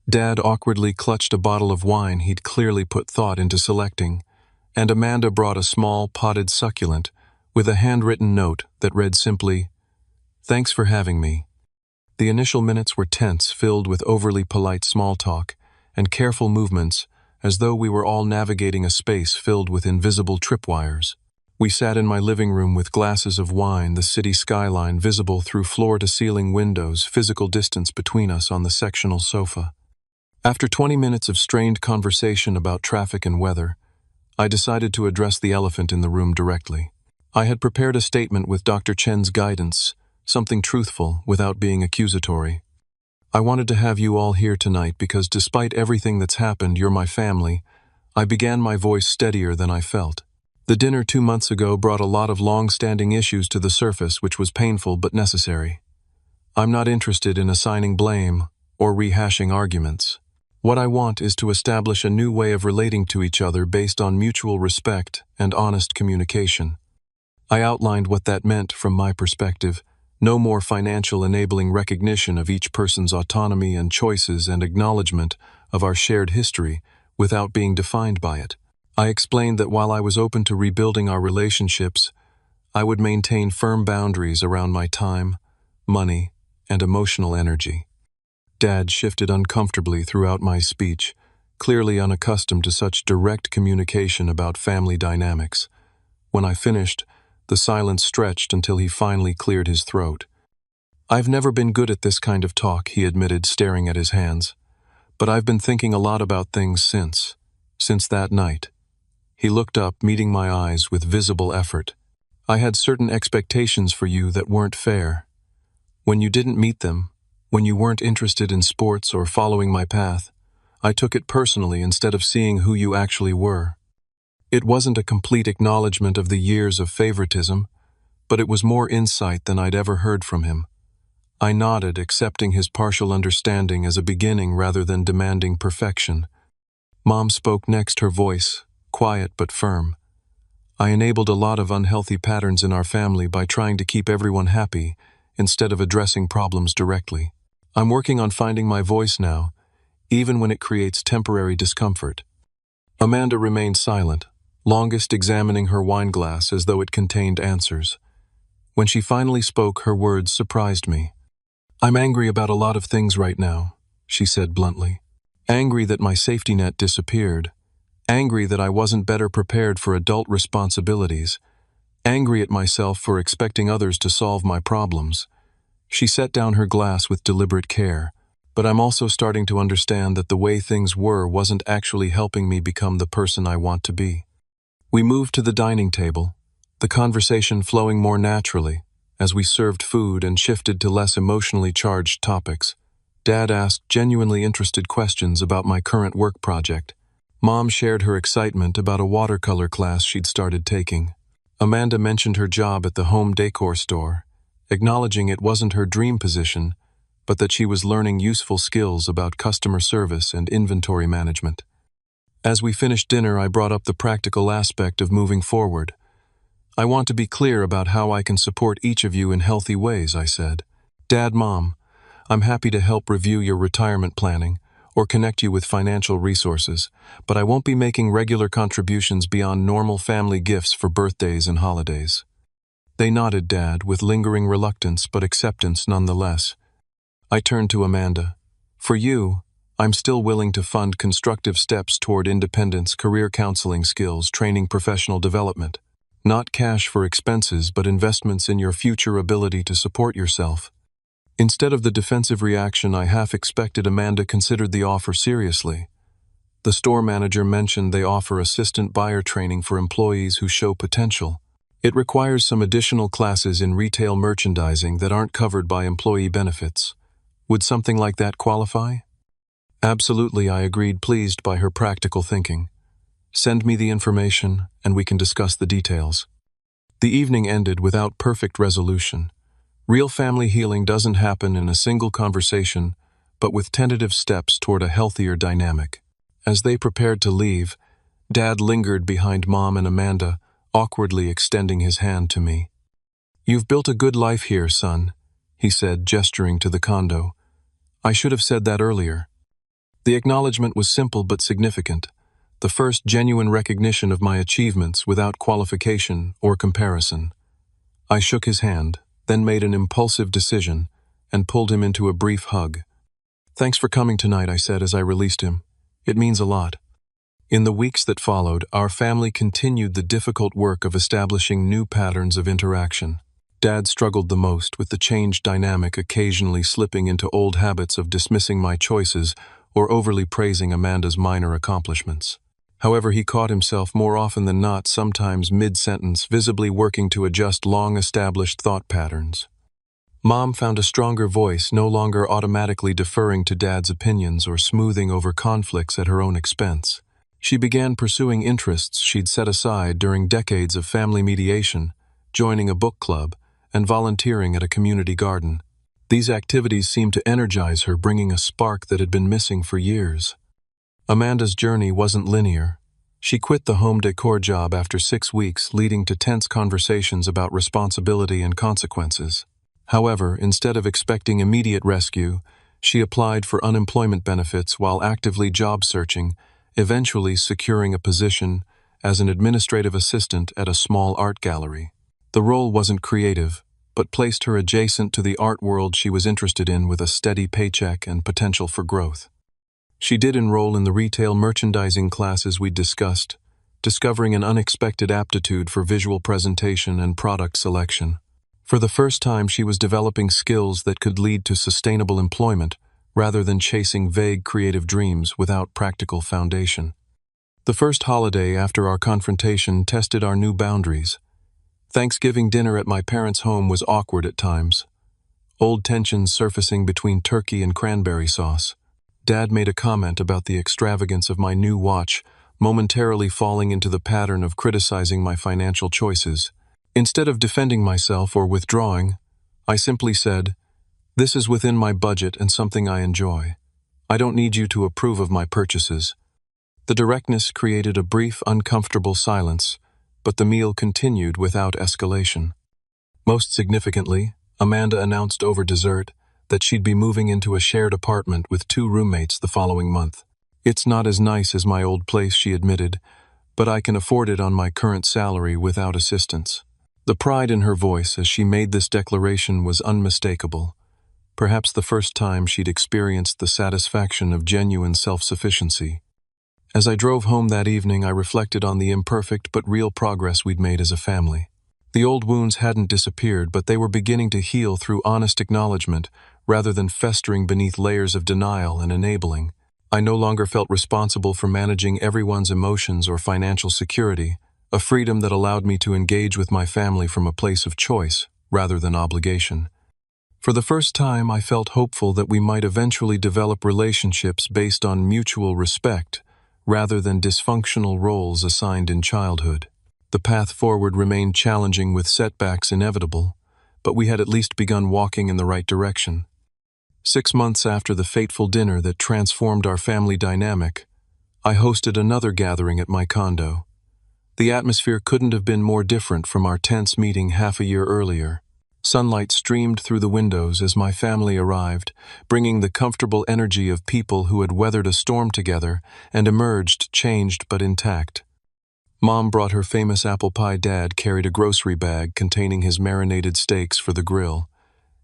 Dad awkwardly clutched a bottle of wine he'd clearly put thought into selecting, and Amanda brought a small potted succulent with a handwritten note that read simply, "Thanks for having me." The initial minutes were tense, filled with overly polite small talk and careful movements, as though we were all navigating a space filled with invisible tripwires. We sat in my living room with glasses of wine, the city skyline visible through floor-to-ceiling windows, physical distance between us on the sectional sofa. After 20 minutes of strained conversation about traffic and weather, I decided to address the elephant in the room directly. I had prepared a statement with Dr. Chen's guidance, something truthful without being accusatory. I wanted to have you all here tonight because despite everything that's happened, you're my family. I began, my voice steadier than I felt. The dinner 2 months ago brought a lot of long-standing issues to the surface, which was painful but necessary. I'm not interested in assigning blame or rehashing arguments. What I want is to establish a new way of relating to each other based on mutual respect and honest communication. I outlined what that meant from my perspective: no more financial enabling recognition of each person's autonomy and choices, and acknowledgement of our shared history without being defined by it. I explained that while I was open to rebuilding our relationships, I would maintain firm boundaries around my time, money, and emotional energy. Dad shifted uncomfortably throughout my speech, clearly unaccustomed to such direct communication about family dynamics. When I finished, the silence stretched until he finally cleared his throat. "I've never been good at this kind of talk," he admitted, staring at his hands. "But I've been thinking a lot about things since that night." He looked up, meeting my eyes with visible effort. "I had certain expectations for you that weren't fair. When you didn't meet them, when you weren't interested in sports or following my path, I took it personally instead of seeing who you actually were. It wasn't a complete acknowledgement of the years of favoritism, but it was more insight than I'd ever heard from him." I nodded, accepting his partial understanding as a beginning rather than demanding perfection. Mom spoke next, her voice quiet but firm. "I enabled a lot of unhealthy patterns in our family by trying to keep everyone happy instead of addressing problems directly. I'm working on finding my voice now, even when it creates temporary discomfort." Amanda remained silent, longest examining her wineglass as though it contained answers. When she finally spoke, her words surprised me. "I'm angry about a lot of things right now," she said bluntly. "Angry that my safety net disappeared. Angry that I wasn't better prepared for adult responsibilities. Angry at myself for expecting others to solve my problems." She set down her glass with deliberate care. "But I'm also starting to understand that the way things were wasn't actually helping me become the person I want to be." We moved to the dining table, the conversation flowing more naturally as we served food and shifted to less emotionally charged topics. Dad asked genuinely interested questions about my current work project. Mom shared her excitement about a watercolor class she'd started taking. Amanda mentioned her job at the home decor store, acknowledging it wasn't her dream position, but that she was learning useful skills about customer service and inventory management. As we finished dinner, I brought up the practical aspect of moving forward. I want to be clear about how I can support each of you in healthy ways, I said. Dad, Mom, I'm happy to help review your retirement planning or connect you with financial resources, but I won't be making regular contributions beyond normal family gifts for birthdays and holidays. They nodded, Dad, with lingering reluctance but acceptance nonetheless. I turned to Amanda. For you, I'm still willing to fund constructive steps toward independence, career counseling skills, training, professional development. Not cash for expenses, but investments in your future ability to support yourself. Instead of the defensive reaction I half expected, Amanda considered the offer seriously. The store manager mentioned they offer assistant buyer training for employees who show potential. It requires some additional classes in retail merchandising that aren't covered by employee benefits. Would something like that qualify? Absolutely, I agreed, pleased by her practical thinking. Send me the information, and we can discuss the details. The evening ended without perfect resolution. Real family healing doesn't happen in a single conversation, but with tentative steps toward a healthier dynamic. As they prepared to leave, Dad lingered behind Mom and Amanda, awkwardly extending his hand to me. You've built a good life here, son, he said, gesturing to the condo. I should have said that earlier. The acknowledgement was simple but significant, the first genuine recognition of my achievements without qualification or comparison. I shook his hand, then made an impulsive decision, and pulled him into a brief hug. Thanks for coming tonight, I said as I released him. It means a lot. In the weeks that followed, our family continued the difficult work of establishing new patterns of interaction. Dad struggled the most with the changed dynamic, occasionally slipping into old habits of dismissing my choices or overly praising Amanda's minor accomplishments. However, he caught himself more often than not, sometimes mid-sentence, visibly working to adjust long-established thought patterns. Mom found a stronger voice, no longer automatically deferring to Dad's opinions or smoothing over conflicts at her own expense. She began pursuing interests she'd set aside during decades of family mediation, joining a book club, and volunteering at a community garden. These activities seemed to energize her, bringing a spark that had been missing for years. Amanda's journey wasn't linear. She quit the home decor job after 6 weeks, leading to tense conversations about responsibility and consequences. However, instead of expecting immediate rescue, she applied for unemployment benefits while actively job searching, eventually securing a position as an administrative assistant at a small art gallery. The role wasn't creative, but placed her adjacent to the art world she was interested in, with a steady paycheck and potential for growth. She did enroll in the retail merchandising classes we'd discussed, discovering an unexpected aptitude for visual presentation and product selection. For the first time, she was developing skills that could lead to sustainable employment, rather than chasing vague creative dreams without practical foundation. The first holiday after our confrontation tested our new boundaries. Thanksgiving dinner at my parents' home was awkward at times, old tensions surfacing between turkey and cranberry sauce. Dad made a comment about the extravagance of my new watch, momentarily falling into the pattern of criticizing my financial choices. Instead of defending myself or withdrawing, I simply said, "This is within my budget and something I enjoy. I don't need you to approve of my purchases." The directness created a brief, uncomfortable silence, but the meal continued without escalation. Most significantly, Amanda announced over dessert that she'd be moving into a shared apartment with 2 roommates the following month. "It's not as nice as my old place," she admitted, "but I can afford it on my current salary without assistance." The pride in her voice as she made this declaration was unmistakable, perhaps the first time she'd experienced the satisfaction of genuine self-sufficiency. As I drove home that evening, I reflected on the imperfect but real progress we'd made as a family. The old wounds hadn't disappeared, but they were beginning to heal through honest acknowledgement rather than festering beneath layers of denial and enabling. I no longer felt responsible for managing everyone's emotions or financial security, a freedom that allowed me to engage with my family from a place of choice rather than obligation. For the first time, I felt hopeful that we might eventually develop relationships based on mutual respect rather than dysfunctional roles assigned in childhood. The path forward remained challenging, with setbacks inevitable, but we had at least begun walking in the right direction. 6 months after the fateful dinner that transformed our family dynamic, I hosted another gathering at my condo. The atmosphere couldn't have been more different from our tense meeting half a year earlier. Sunlight streamed through the windows as my family arrived, bringing the comfortable energy of people who had weathered a storm together and emerged changed but intact. Mom brought her famous apple pie. Dad carried a grocery bag containing his marinated steaks for the grill,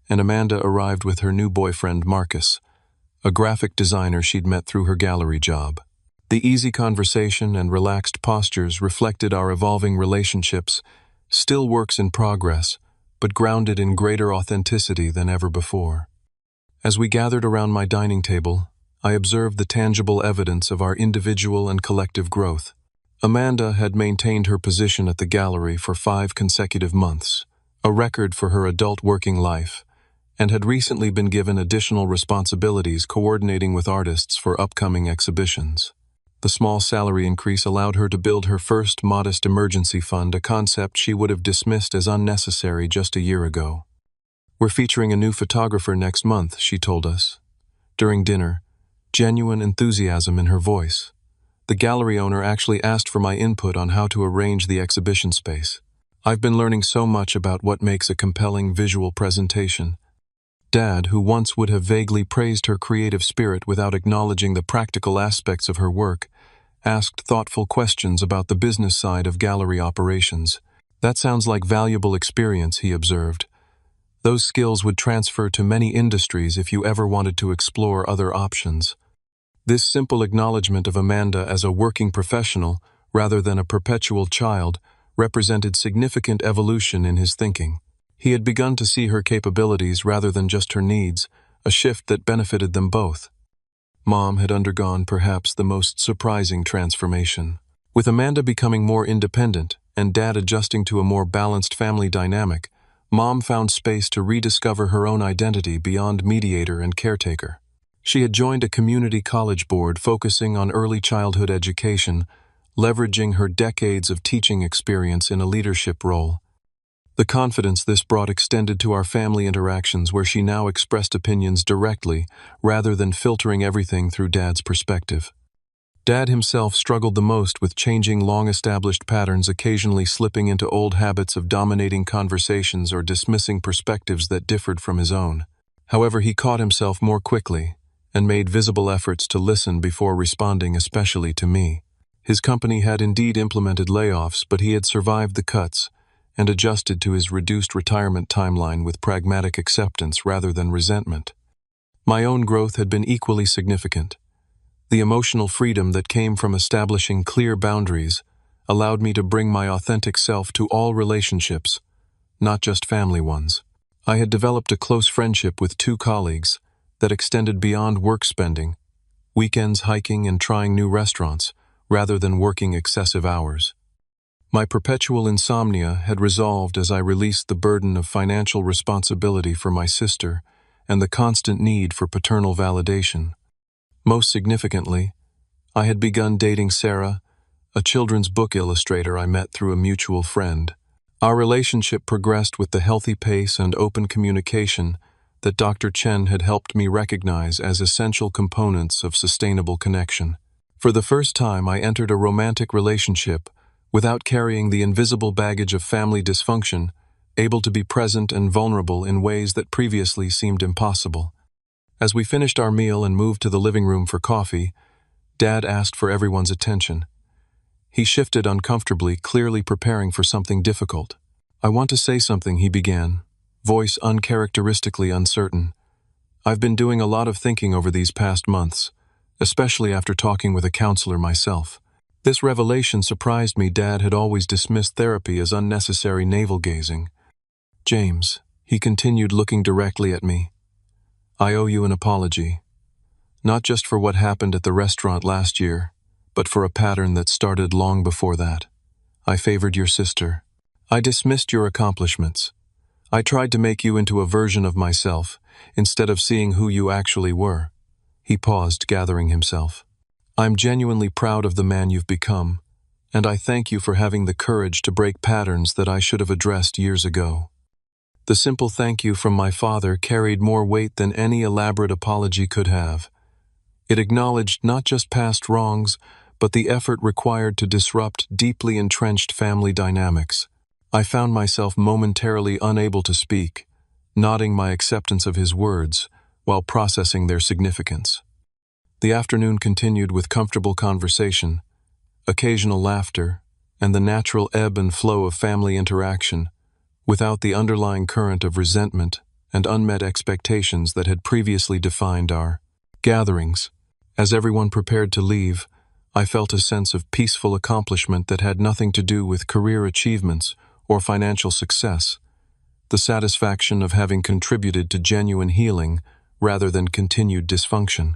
and Amanda arrived with her new boyfriend Marcus, a graphic designer she'd met through her gallery job. The easy conversation and relaxed postures reflected our evolving relationships, still works in progress, but grounded in greater authenticity than ever before. As we gathered around my dining table, I observed the tangible evidence of our individual and collective growth. Amanda had maintained her position at the gallery for 5 consecutive months, a record for her adult working life, and had recently been given additional responsibilities coordinating with artists for upcoming exhibitions. The small salary increase allowed her to build her first modest emergency fund, a concept she would have dismissed as unnecessary just a year ago. "We're featuring a new photographer next month," she told us. During dinner, genuine enthusiasm in her voice. The gallery owner actually asked for my input on how to arrange the exhibition space. "I've been learning so much about what makes a compelling visual presentation." Dad, who once would have vaguely praised her creative spirit without acknowledging the practical aspects of her work, asked thoughtful questions about the business side of gallery operations. "That sounds like valuable experience," he observed. "Those skills would transfer to many industries if you ever wanted to explore other options." This simple acknowledgement of Amanda as a working professional, rather than a perpetual child, represented significant evolution in his thinking. He had begun to see her capabilities rather than just her needs, a shift that benefited them both. Mom had undergone perhaps the most surprising transformation. With Amanda becoming more independent and Dad adjusting to a more balanced family dynamic, Mom found space to rediscover her own identity beyond mediator and caretaker. She had joined a community college board focusing on early childhood education, leveraging her decades of teaching experience in a leadership role. The confidence this brought extended to our family interactions, where she now expressed opinions directly, rather than filtering everything through Dad's perspective. Dad himself struggled the most with changing long-established patterns, occasionally slipping into old habits of dominating conversations or dismissing perspectives that differed from his own. However, he caught himself more quickly and made visible efforts to listen before responding, especially to me. His company had indeed implemented layoffs, but he had survived the cuts and adjusted to his reduced retirement timeline with pragmatic acceptance rather than resentment. My own growth had been equally significant. The emotional freedom that came from establishing clear boundaries allowed me to bring my authentic self to all relationships, not just family ones. I had developed a close friendship with 2 colleagues that extended beyond work spending, weekends hiking and trying new restaurants, rather than working excessive hours. My perpetual insomnia had resolved as I released the burden of financial responsibility for my sister and the constant need for paternal validation. Most significantly, I had begun dating Sarah, a children's book illustrator I met through a mutual friend. Our relationship progressed with the healthy pace and open communication that Dr. Chen had helped me recognize as essential components of sustainable connection. For the first time, I entered a romantic relationship without carrying the invisible baggage of family dysfunction, able to be present and vulnerable in ways that previously seemed impossible. As we finished our meal and moved to the living room for coffee, Dad asked for everyone's attention. He shifted uncomfortably, clearly preparing for something difficult. "I want to say something," he began, voice uncharacteristically uncertain. "I've been doing a lot of thinking over these past months, especially after talking with a counselor myself." This revelation surprised me. Dad had always dismissed therapy as unnecessary navel-gazing. "James," he continued, looking directly at me, "I owe you an apology. Not just for what happened at the restaurant last year, but for a pattern that started long before that. I favored your sister. I dismissed your accomplishments. I tried to make you into a version of myself, instead of seeing who you actually were." He paused, gathering himself. "I'm genuinely proud of the man you've become, and I thank you for having the courage to break patterns that I should have addressed years ago." The simple thank you from my father carried more weight than any elaborate apology could have. It acknowledged not just past wrongs, but the effort required to disrupt deeply entrenched family dynamics. I found myself momentarily unable to speak, nodding my acceptance of his words while processing their significance. The afternoon continued with comfortable conversation, occasional laughter, and the natural ebb and flow of family interaction, without the underlying current of resentment and unmet expectations that had previously defined our gatherings. As everyone prepared to leave, I felt a sense of peaceful accomplishment that had nothing to do with career achievements or financial success, the satisfaction of having contributed to genuine healing rather than continued dysfunction.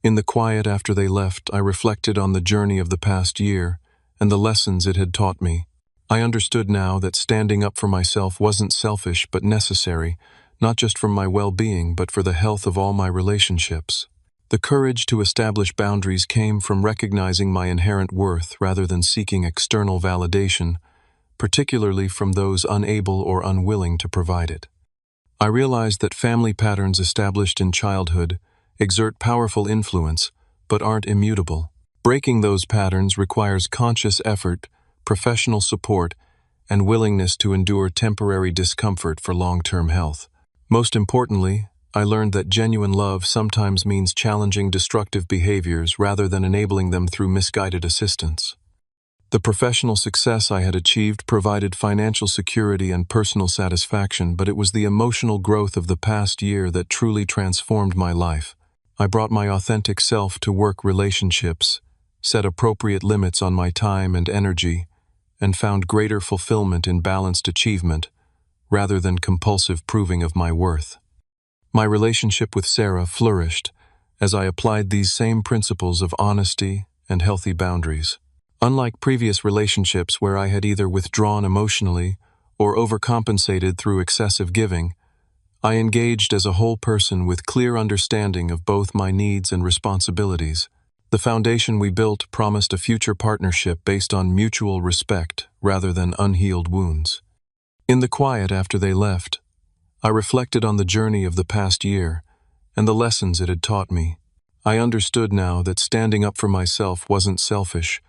In the quiet after they left, I reflected on the journey of the past year and the lessons it had taught me. I understood now that standing up for myself wasn't selfish but necessary, not just for my well-being but for the health of all my relationships. The courage to establish boundaries came from recognizing my inherent worth rather than seeking external validation, particularly from those unable or unwilling to provide it. I realized that family patterns established in childhood exert powerful influence, but aren't immutable. Breaking those patterns requires conscious effort, professional support, and willingness to endure temporary discomfort for long-term health. Most importantly, I learned that genuine love sometimes means challenging destructive behaviors rather than enabling them through misguided assistance. The professional success I had achieved provided financial security and personal satisfaction, but it was the emotional growth of the past year that truly transformed my life. I brought my authentic self to work relationships, set appropriate limits on my time and energy, and found greater fulfillment in balanced achievement rather than compulsive proving of my worth. My relationship with Sarah flourished as I applied these same principles of honesty and healthy boundaries. Unlike previous relationships where I had either withdrawn emotionally or overcompensated through excessive giving, I engaged as a whole person with clear understanding of both my needs and responsibilities. The foundation we built promised a future partnership based on mutual respect rather than unhealed wounds. In the quiet after they left, I reflected on the journey of the past year and the lessons it had taught me. I understood now that standing up for myself wasn't selfish,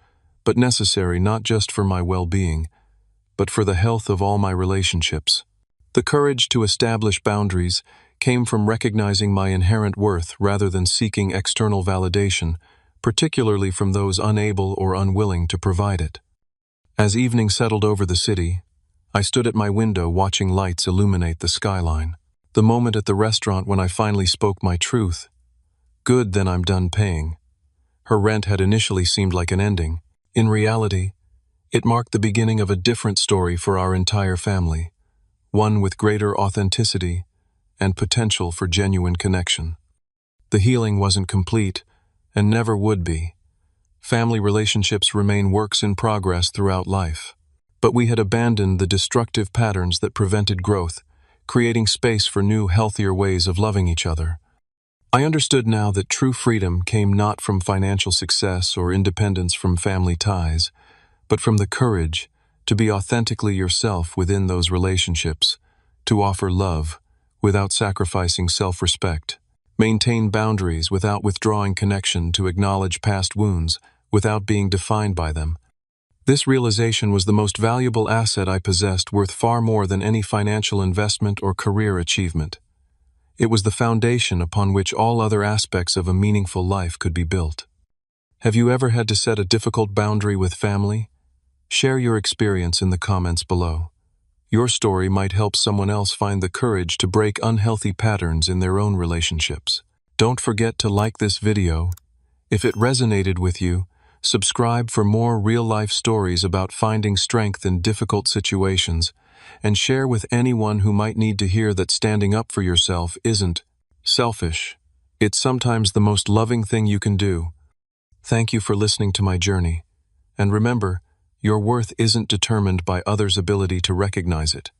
but necessary not just for my well-being, but for the health of all my relationships. The courage to establish boundaries came from recognizing my inherent worth rather than seeking external validation, particularly from those unable or unwilling to provide it. As evening settled over the city, I stood at my window watching lights illuminate the skyline. The moment at the restaurant when I finally spoke my truth. Good, then I'm done paying. Her rent had initially seemed like an ending. In reality, it marked the beginning of a different story for our entire family, one with greater authenticity and potential for genuine connection. The healing wasn't complete and never would be. Family relationships remain works in progress throughout life. But we had abandoned the destructive patterns that prevented growth, creating space for new, healthier ways of loving each other. I understood now that true freedom came not from financial success or independence from family ties, but from the courage to be authentically yourself within those relationships, to offer love without sacrificing self-respect, maintain boundaries without withdrawing connection, to acknowledge past wounds without being defined by them. This realization was the most valuable asset I possessed, worth far more than any financial investment or career achievement. It was the foundation upon which all other aspects of a meaningful life could be built. Have you ever had to set a difficult boundary with family? Share your experience in the comments below. Your story might help someone else find the courage to break unhealthy patterns in their own relationships. Don't forget to like this video. If it resonated with you, subscribe for more real-life stories about finding strength in difficult situations, and share with anyone who might need to hear that standing up for yourself isn't selfish. It's sometimes the most loving thing you can do. Thank you for listening to my journey. And remember, your worth isn't determined by others' ability to recognize it.